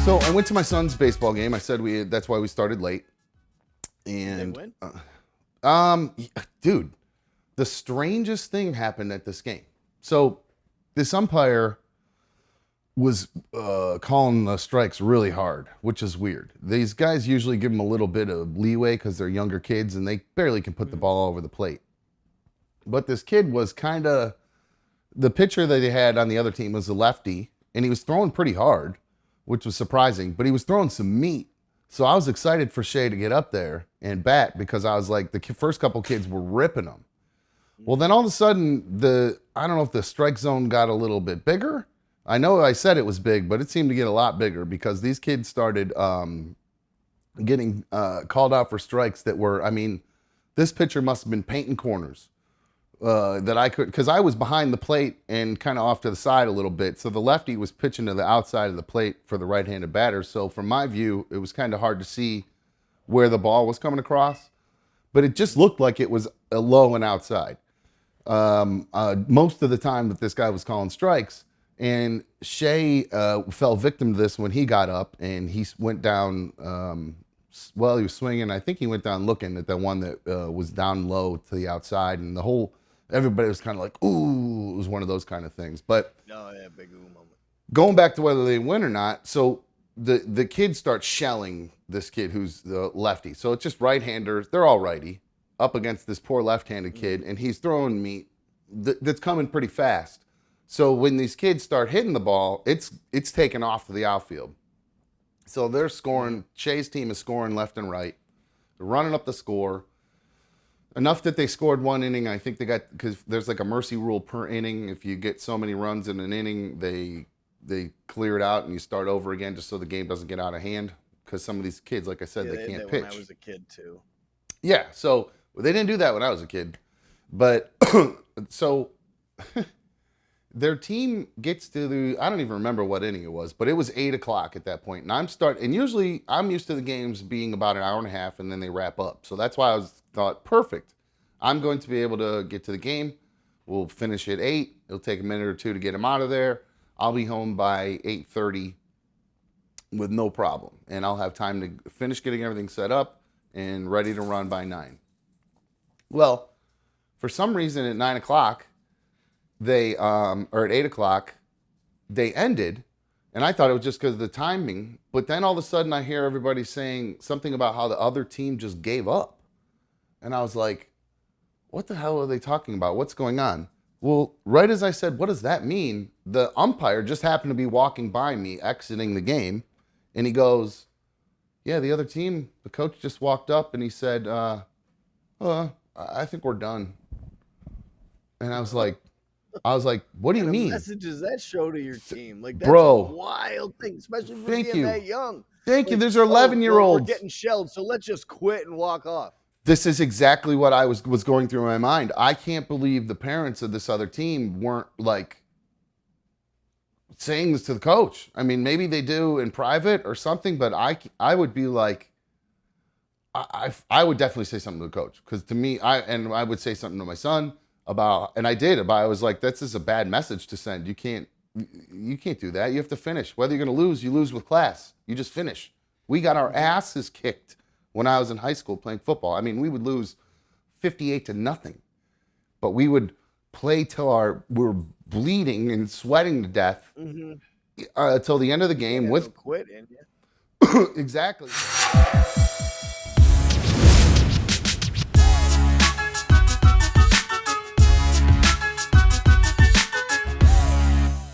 So I went to my son's baseball game. I said that's why we started late. And They win? Dude, the strangest thing happened at this game. So this umpire was calling the strikes really hard, which is weird. These guys usually give them a little bit of leeway because they're younger kids and they barely can put the ball over the plate. But this kid was kind of, the pitcher that he had on the other team was a lefty, and he was throwing pretty hard, which was surprising, but he was throwing some meat. So I was excited for Shea to get up there and bat because I was like, the first couple kids were ripping him. Well, then all of a sudden, I don't know if the strike zone got a little bit bigger. I know I said it was big, but it seemed to get a lot bigger because these kids started getting called out for strikes that were, I mean, this pitcher must have been painting corners that I could, because I was behind the plate and kind of off to the side a little bit. So the lefty was pitching to the outside of the plate for the right-handed batter. So from my view, it was kind of hard to see where the ball was coming across, but it just looked like it was a low and outside. Most of the time that this guy was calling strikes, and Shea fell victim to this when he got up and he went down. He was swinging. I think he went down looking at the one that was down low to the outside, and everybody was kind of like, ooh, it was one of those kind of things. But No, yeah, big ooh moment. going back to whether they win or not, so the kids start shelling this kid who's the lefty. So it's just right-handers. They're all righty up against this poor left-handed kid, and he's throwing meat that's coming pretty fast. So when these kids start hitting the ball, it's taken off to the outfield. So they're scoring. Shea's team is scoring left and right. They're running up the score. Enough that they scored one inning. I think they got, because there's like a mercy rule per inning. If you get so many runs in an inning, they clear it out and you start over again just so the game doesn't get out of hand. Because some of these kids, like I said, they can't pitch. When I was a kid too. Yeah, so they didn't do that when I was a kid. But so their team gets to I don't even remember what inning it was, but it was 8 o'clock at that point. And usually I'm used to the games being about an hour and a half and then they wrap up. So that's why I thought, perfect. I'm going to be able to get to the game. We'll finish at 8. It'll take a minute or two to get him out of there. I'll be home by 8:30 with no problem. And I'll have time to finish getting everything set up and ready to run by 9. Well, for some reason at 9 o'clock, or at 8 o'clock, they ended. And I thought it was just because of the timing. But then all of a sudden I hear everybody saying something about how the other team just gave up. And I was like, what the hell are they talking about? What's going on? Well, right as I said, what does that mean? The umpire just happened to be walking by me, exiting the game. And he goes, yeah, the other team, the coach just walked up and he said, I think we're done. And I was like, what do you mean? Messages that show to your team, like, that's Bro, a wild thing, especially for thank being you. that young. Thank you. Like, There's 11-year-olds. We're getting shelled, so let's just quit and walk off. This is exactly what I was going through my mind. I can't believe the parents of this other team weren't like saying this to the coach. I mean, maybe they do in private or something, but I would be like, I would definitely say something to the coach, because to me, I would say something to my son about, and I did, but I was like, this is a bad message to send. You can't do that. You have to finish. Whether you're going to lose, you lose with class. You just finish. We got our asses kicked when I was in high school playing football. I mean, we would lose 58-0, but we would play till we were bleeding and sweating to death till the end of the game with quit. And exactly.